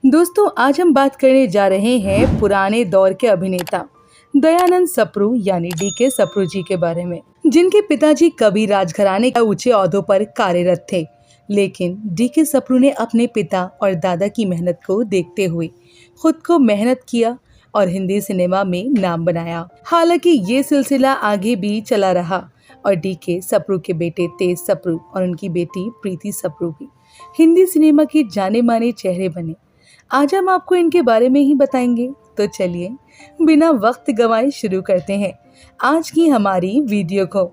दोस्तों, आज हम बात करने जा रहे हैं पुराने दौर के अभिनेता दयानंद सप्रू यानी डीके सप्रू जी के बारे में, जिनके पिताजी कभी राजघराने के ऊंचे ओहदों पर कार्यरत थे। लेकिन डीके सप्रू ने अपने पिता और दादा की मेहनत को देखते हुए खुद को मेहनत किया और हिंदी सिनेमा में नाम बनाया। हालांकि ये सिलसिला आगे भी चला रहा और डीके सप्रू के बेटे तेज सप्रू और उनकी बेटी प्रीति सप्रू भी हिंदी सिनेमा के जाने माने चेहरे बने। आज हम आपको इनके बारे में ही बताएंगे, तो चलिए बिना वक्त गवाए शुरू करते हैं आज की हमारी वीडियो को।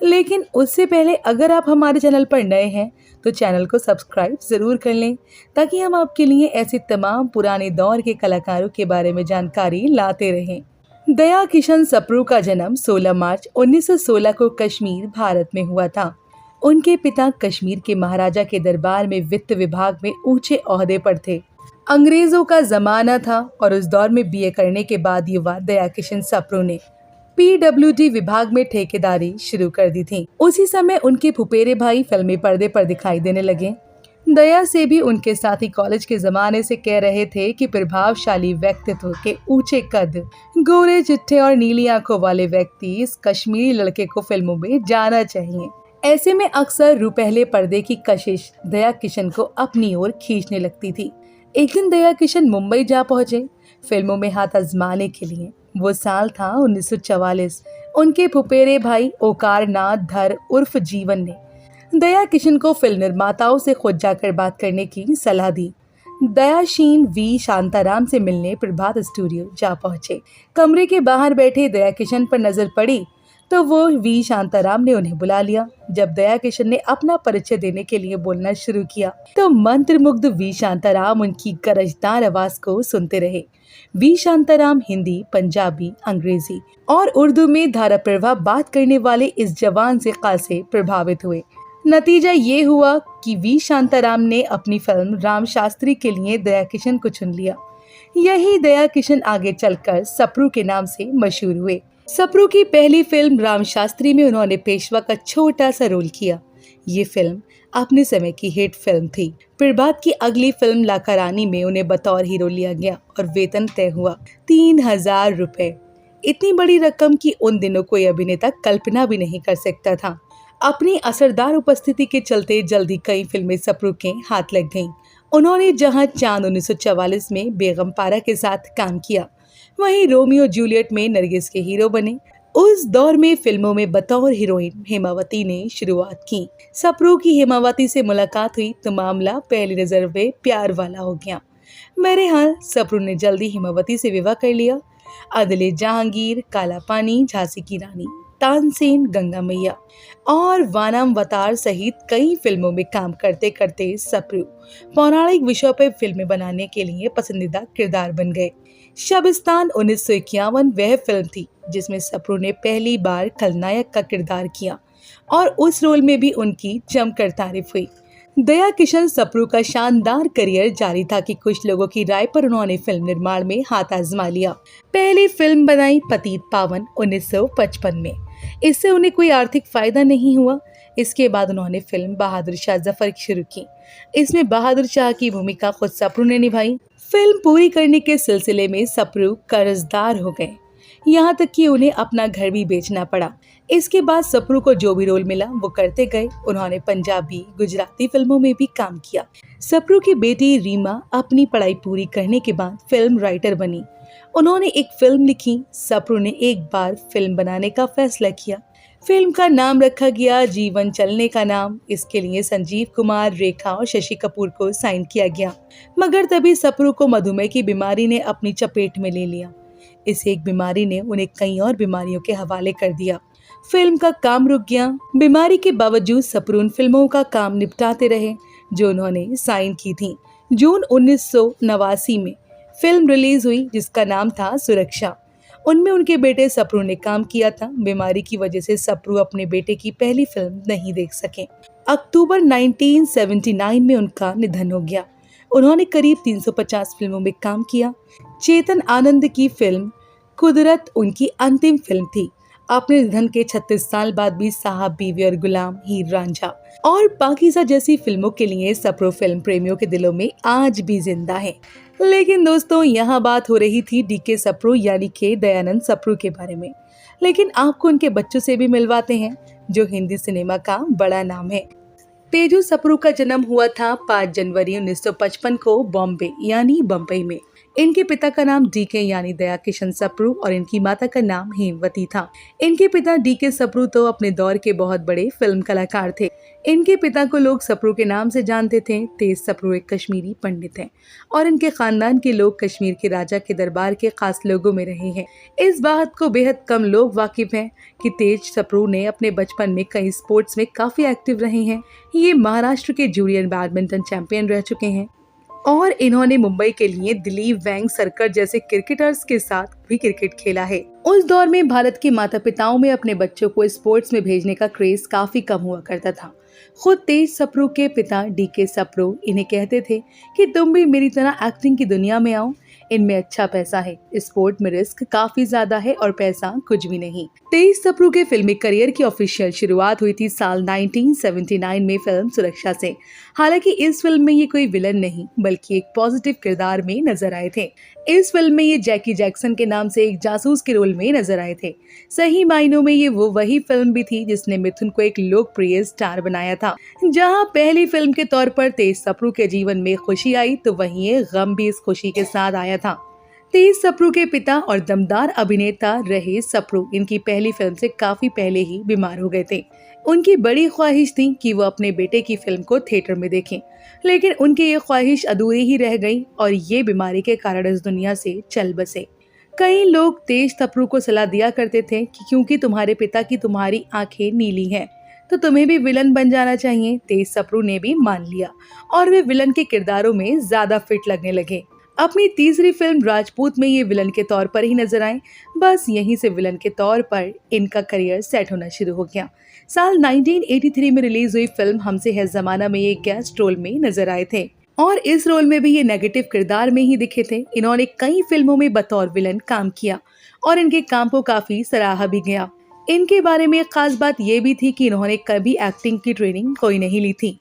लेकिन उससे पहले अगर आप हमारे चैनल पर नए हैं तो चैनल को सब्सक्राइब ज़रूर कर लें, ताकि हम आपके लिए ऐसे तमाम पुराने दौर के कलाकारों के बारे में जानकारी लाते रहें। दया किशन सप्रू का जन्म 16 मार्च 1916 को कश्मीर, भारत में हुआ था। उनके पिता कश्मीर के महाराजा के दरबार में वित्त विभाग में ऊंचे ओहदे पर थे। अंग्रेजों का जमाना था और उस दौर में बीए करने के बाद युवा दया किशन सप्रू ने पीडब्ल्यूडी विभाग में ठेकेदारी शुरू कर दी थी। उसी समय उनके फुफेरे भाई फिल्मी पर्दे पर दिखाई देने लगे। दया से भी उनके साथी कॉलेज के जमाने से कह रहे थे कि प्रभावशाली व्यक्तित्व के ऊंचे कद, गोरे चिट्ठे और नीली आंखों वाले व्यक्ति इस कश्मीरी लड़के को फिल्मों में जाना चाहिए। ऐसे में अक्सर रुपहले पर्दे की कशिश दया किशन को अपनी ओर खींचने लगती थी। एक दिन दया किशन मुंबई जा पहुंचे फिल्मों में हाथ आजमाने के लिए। वो साल था 1944। उनके फुफेरे भाई ओकार नाथ धर उर्फ जीवन ने दया किशन को फिल्म निर्माताओं से खुद जाकर बात करने की सलाह दी। दयाशीन वी शांताराम से मिलने प्रभात स्टूडियो जा पहुंचे। कमरे के बाहर बैठे दया किशन पर नजर पड़ी तो वो वी शांताराम ने उन्हें बुला लिया। जब दया किशन ने अपना परिचय देने के लिए बोलना शुरू किया तो मंत्रमुग्ध वी शांताराम उनकी गरजदार आवाज को सुनते रहे। वी शांताराम हिंदी, पंजाबी, अंग्रेजी और उर्दू में धारा प्रवाह बात करने वाले इस जवान से खासे प्रभावित हुए। नतीजा ये हुआ कि वी शांताराम ने अपनी फिल्म राम शास्त्री के लिए दया किशन को चुन लिया। यही दया किशन आगे चलकर सप्रू के नाम से मशहूर हुए। सप्रू की पहली फिल्म राम शास्त्री में उन्होंने पेशवा का छोटा सा रोल किया। ये फिल्म अपने समय की हिट फिल्म थी। प्रभात की अगली फिल्म लाका रानी में उन्हें बतौर हीरो लिया गया और वेतन तय हुआ 3000 रुपए। इतनी बड़ी रकम की उन दिनों कोई अभिनेता कल्पना भी नहीं कर सकता था। अपनी असरदार उपस्थिति के चलते जल्दी कई फिल्में सप्रू के हाथ लग गईं। उन्होंने जहां चांद 1944 में बेगम पारा के साथ काम किया, वहीं रोमियो जूलियट में नरगिस के हीरो बने। उस दौर में फिल्मों में बतौर हीरोइन हेमावती ने शुरुआत की। सप्रू की हेमावती से मुलाकात हुई तो मामला पहली नजर में प्यार वाला हो गया। बहरहाल सप्रू ने जल्दी हेमावती से विवाह कर लिया। अदले जहांगीर, काला पानी, झांसी की रानी, तानसेन, गंगा मैया और वानामवतार सहित कई फिल्मों में काम करते करते सप्रू पौराणिक विषयों पर फिल्में बनाने के लिए पसंदीदा किरदार बन गए। शबिस्तान 1951 वह फिल्म थी जिसमें सप्रू ने पहली बार खलनायक का किरदार किया और उस रोल में भी उनकी जमकर तारीफ हुई। दया किशन सप्रू का शानदार करियर जारी था कि कुछ लोगों की राय पर उन्होंने फिल्म निर्माण में हाथ आजमा लिया। पहली फिल्म बनाई पतित पावन 1955 में। इससे उन्हें कोई आर्थिक फायदा नहीं हुआ। इसके बाद उन्होंने फिल्म बहादुर शाह जफर शुरू की। इसमें बहादुर शाह की भूमिका खुद सप्रू ने निभाई। फिल्म पूरी करने के सिलसिले में सप्रू कर्जदार हो गए, यहाँ तक कि उन्हें अपना घर भी बेचना पड़ा। इसके बाद सप्रू को जो भी रोल मिला वो करते गए। उन्होंने पंजाबी, गुजराती फिल्मों में भी काम किया। सप्रू की बेटी रीमा अपनी पढ़ाई पूरी करने के बाद फिल्म राइटर बनी। उन्होंने एक फिल्म लिखी। सप्रू ने एक बार फिल्म बनाने का फैसला किया। फिल्म का नाम रखा गया जीवन चलने का नाम। इसके लिए संजीव कुमार, रेखा और शशि कपूर को साइन किया गया, मगर तभी सप्रू को मधुमेह की बीमारी ने अपनी चपेट में ले लिया। इस एक बीमारी ने उन्हें कई और बीमारियों के हवाले कर दिया। फिल्म का काम रुक गया। बीमारी के बावजूद सप्रू उन फिल्मों का काम निपटाते रहे जो उन्होंने साइन की थी। जून 1989 में फिल्म रिलीज हुई जिसका नाम था सुरक्षा। उनमें उनके बेटे सप्रू ने काम किया था। बीमारी की वजह से सप्रू अपने बेटे की पहली फिल्म नहीं देख सके। अक्टूबर 1979 में उनका निधन हो गया। उन्होंने करीब 350 फिल्मों में काम किया। चेतन आनंद की फिल्म कुदरत उनकी अंतिम फिल्म थी। अपने निधन के 36 साल बाद भी साहब बीवी और गुलाम, हीर रांझा और पाकीज़ा जैसी फिल्मों के लिए सप्रू फिल्म प्रेमियों के दिलों में आज भी जिंदा है। लेकिन दोस्तों, यहाँ बात हो रही थी डीके सप्रू यानी के दयानंद सप्रू के बारे में। लेकिन आपको उनके बच्चों से भी मिलवाते हैं जो हिंदी सिनेमा का बड़ा नाम है। तेजू सप्रू का जन्म हुआ था 5 जनवरी 1955 को बॉम्बे यानी बम्बई में। इनके पिता का नाम डीके यानी दया किशन सप्रू और इनकी माता का नाम हेमवती था। इनके पिता डीके सप्रू तो अपने दौर के बहुत बड़े फिल्म कलाकार थे। इनके पिता को लोग सप्रू के नाम से जानते थे। तेज सप्रू एक कश्मीरी पंडित हैं और इनके खानदान के लोग कश्मीर के राजा के दरबार के खास लोगों में रहे हैं। इस बात को बेहद कम लोग वाकिफ हैं कि तेज सप्रू ने अपने बचपन में कई स्पोर्ट्स में काफी एक्टिव रहे हैं। ये महाराष्ट्र के जूनियर बैडमिंटन चैंपियन रह चुके हैं और इन्होंने मुंबई के लिए दिलीप वेंगसरकर जैसे क्रिकेटर्स के साथ भी क्रिकेट खेला है। उस दौर में भारत के माता पिताओं में अपने बच्चों को स्पोर्ट्स में भेजने का क्रेज काफी कम हुआ करता था। खुद तेज सप्रू के पिता डीके सप्रू इन्हें कहते थे कि तुम भी मेरी तरह एक्टिंग की दुनिया में आओ, इनमें अच्छा पैसा है, स्पोर्ट में रिस्क काफी ज्यादा है और पैसा कुछ भी नहीं। तेज सप्रू के फिल्मी करियर की ऑफिशियल शुरुआत हुई थी साल 1979 में फिल्म सुरक्षा से। हालांकि इस फिल्म में ये कोई विलन नहीं बल्कि एक पॉजिटिव किरदार में नजर आए थे। इस फिल्म में ये जैकी जैक्सन के नाम से एक जासूस के रोल में नजर आए थे। सही मायनों में ये वही फिल्म भी थी जिसने मिथुन को एक लोकप्रिय स्टार बनाया था। जहां पहली फिल्म के तौर पर तेज सप्रू के जीवन में खुशी आई तो वहीं ये गम भी इस खुशी के साथ आया था। तेज सप्रू के पिता और दमदार अभिनेता रहे सप्रू इनकी पहली फिल्म से काफी पहले ही बीमार हो गए थे। उनकी बड़ी ख्वाहिश थी कि वो अपने बेटे की फिल्म को थिएटर में देखें, लेकिन उनकी ये ख्वाहिश अधूरी ही रह गई और ये बीमारी के कारण इस दुनिया से चल बसे। कई लोग तेज सप्रू को सलाह दिया करते थे कि क्योंकि तुम्हारे पिता की तुम्हारी आंखें नीली हैं तो तुम्हें भी विलन बन जाना चाहिए। तेज सप्रू ने भी मान लिया और वे विलन के किरदारों में ज्यादा फिट लगने लगे। अपनी तीसरी फिल्म राजपूत में ये विलन के तौर पर ही नजर आए। बस यहीं से विलन के तौर पर इनका करियर सेट होना शुरू हो गया। साल 1983 में रिलीज हुई फिल्म हमसे है जमाना में ये गेस्ट रोल में नजर आए थे और इस रोल में भी ये नेगेटिव किरदार में ही दिखे थे। इन्होंने कई फिल्मों में बतौर विलन काम किया और इनके काम को काफी सराहा भी गया। इनके बारे में एक खास बात ये भी थी कि इन्होंने कभी एक्टिंग की ट्रेनिंग कोई नहीं ली थी।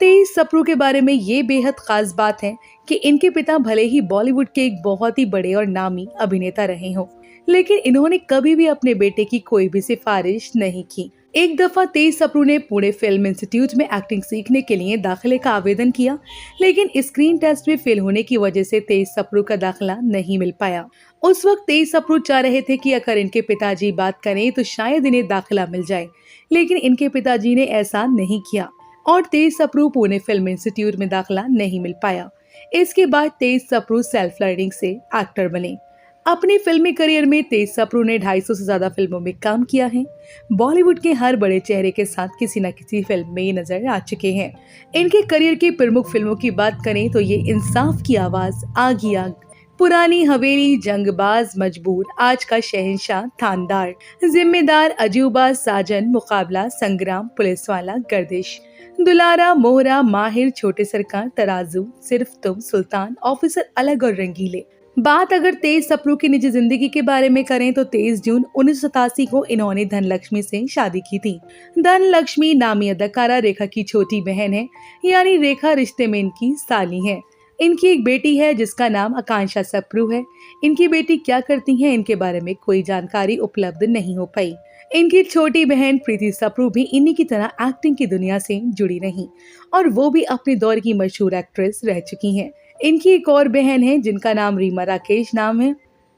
तेज सप्रू के बारे में ये बेहद खास बात है कि इनके पिता भले ही बॉलीवुड के एक बहुत ही बड़े और नामी अभिनेता रहे हों, लेकिन इन्होंने कभी भी अपने बेटे की कोई भी सिफारिश नहीं की। एक दफा तेज सप्रू ने पुणे फिल्म इंस्टीट्यूट में एक्टिंग सीखने के लिए दाखिले का आवेदन किया, लेकिन स्क्रीन टेस्ट में फेल होने की वजह से तेज सप्रू का दाखिला नहीं मिल पाया। उस वक्त तेज सप्रू चाह रहे थे कि अगर इनके पिताजी बात करें तो शायद इन्हें दाखिला मिल जाए, लेकिन इनके पिताजी ने ऐसा नहीं किया और तेज सप्रू पुणे फिल्म इंस्टीट्यूट में दाखिला नहीं मिल पाया। इसके बाद तेज सप्रू सेल्फ लर्निंग से एक्टर बने। अपने फिल्मी करियर में तेज सप्रू ने 250 से ज्यादा फिल्मों में काम किया है। बॉलीवुड के हर बड़े चेहरे के साथ किसी न किसी फिल्म में ये नजर आ चुके हैं। इनके करियर की प्रमुख फिल्मों की बात करें तो ये इंसाफ की आवाज, आगी आग, पुरानी हवेली, जंगबाज, मजबूर, आज का शहंशाह, थानदार, जिम्मेदार, अजूबा, साजन, मुकाबला, संग्राम, पुलिसवाला, गर्दिश, दुलारा, मोहरा, माहिर, छोटे सरकार, तराजू, सिर्फ तुम, सुल्तान, ऑफिसर, अलग और रंगीले। बात अगर तेज सप्रू की निजी जिंदगी के बारे में करें तो 23 जून 1987 को इन्होंने धनलक्ष्मी से शादी की थी। धनलक्ष्मी नामी अदाकारा रेखा की छोटी बहन है, यानी रेखा रिश्ते में इनकी साली है। इनकी एक बेटी है जिसका नाम आकांक्षा सप्रू है। इनकी बेटी क्या करती है इनके बारे में कोई जानकारी उपलब्ध नहीं हो पाई। इनकी छोटी बहन प्रीति सप्रू भी इन्हीं की तरह एक्टिंग की दुनिया से जुड़ी रही और वो भी अपने दौर की मशहूर एक्ट्रेस रह चुकी हैं। इनकी एक और बहन है जिनका नाम रीमा राकेश नाम है।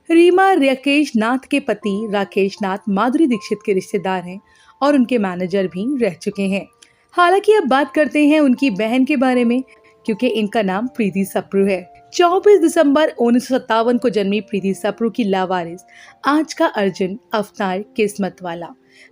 रीमा राकेश नाथ के पति राकेश नाथ माधुरी दीक्षित के रिश्तेदार हैं और उनके मैनेजर भी रह चुके हैं। हालांकि अब बात करते हैं उनकी बहन के बारे में, क्योंकि इनका नाम प्रीति सप्रू है। 24 दिसंबर 1957 को जन्मी प्रीति सप्रू की लावारिस, आज का अर्जुन, अवतार, किस्मत वाला,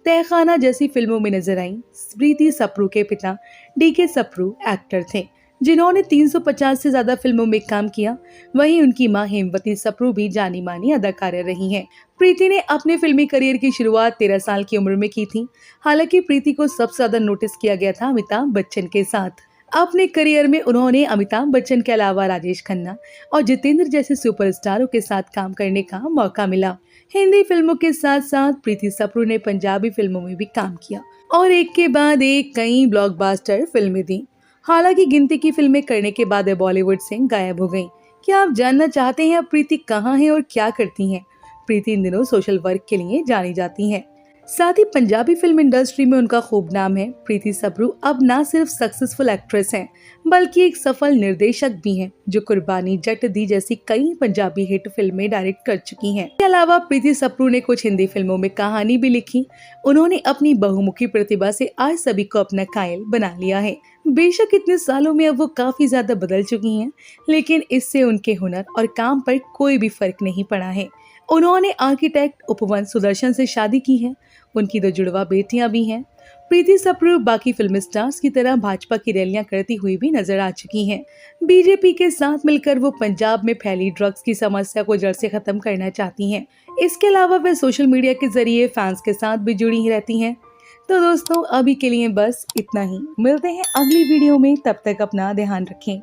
तहखाना जैसी फिल्मों में नजर आई। प्रीति सप्रू के पिता डीके सप्रू एक्टर थे जिन्होंने 350 से ज्यादा फिल्मों में काम किया। वहीं उनकी मां हेमवती सप्रू भी जानी मानी अदाकारा रही हैं। प्रीति ने अपने फिल्मी करियर की शुरुआत 13 साल की उम्र में की थी। हालांकि प्रीति को सबसे ज्यादा नोटिस किया गया था अमिताभ बच्चन के साथ। अपने करियर में उन्होंने अमिताभ बच्चन के अलावा राजेश खन्ना और जितेंद्र जैसे सुपरस्टारों के साथ काम करने का मौका मिला। हिंदी फिल्मों के साथ साथ प्रीति सप्रू ने पंजाबी फिल्मों में भी काम किया और एक के बाद एक कई ब्लॉकबस्टर फिल्में दी। हालांकि गिनती की फिल्में करने के बाद बॉलीवुड से गायब हो गईं। क्या आप जानना चाहते हैं अब प्रीति कहाँ हैं और क्या करती हैं? प्रीति इन दिनों सोशल वर्क के लिए जानी जाती हैं। साथ ही पंजाबी फिल्म इंडस्ट्री में उनका खूब नाम है। प्रीति सप्रू अब ना सिर्फ सक्सेसफुल एक्ट्रेस हैं, बल्कि एक सफल निर्देशक भी हैं, जो कुर्बानी, जट दी जैसी कई पंजाबी हिट फिल्में डायरेक्ट कर चुकी हैं। इसके अलावा प्रीति सप्रू ने कुछ हिंदी फिल्मों में कहानी भी लिखी। उन्होंने अपनी बहुमुखी प्रतिभा से आज सभी को अपना कायल बना लिया है। बेशक इतने सालों में अब वो काफी ज्यादा बदल चुकी हैं, लेकिन इससे उनके हुनर और काम पर कोई भी फर्क नहीं पड़ा है। उन्होंने आर्किटेक्ट उपवंश सुदर्शन से शादी की है। उनकी 2 जुड़वा बेटियां भी हैं। प्रीति सप्रू बाकी फिल्म स्टार्स की तरह भाजपा की रैलियां करती हुई भी नजर आ चुकी हैं। बीजेपी के साथ मिलकर वो पंजाब में फैली ड्रग्स की समस्या को जड़ से खत्म करना चाहती हैं। इसके अलावा वे सोशल मीडिया के जरिए फैंस के साथ भी जुड़ी ही रहती हैं। तो दोस्तों, अभी के लिए बस इतना ही। मिलते हैं अगली वीडियो में, तब तक अपना ध्यान रखें।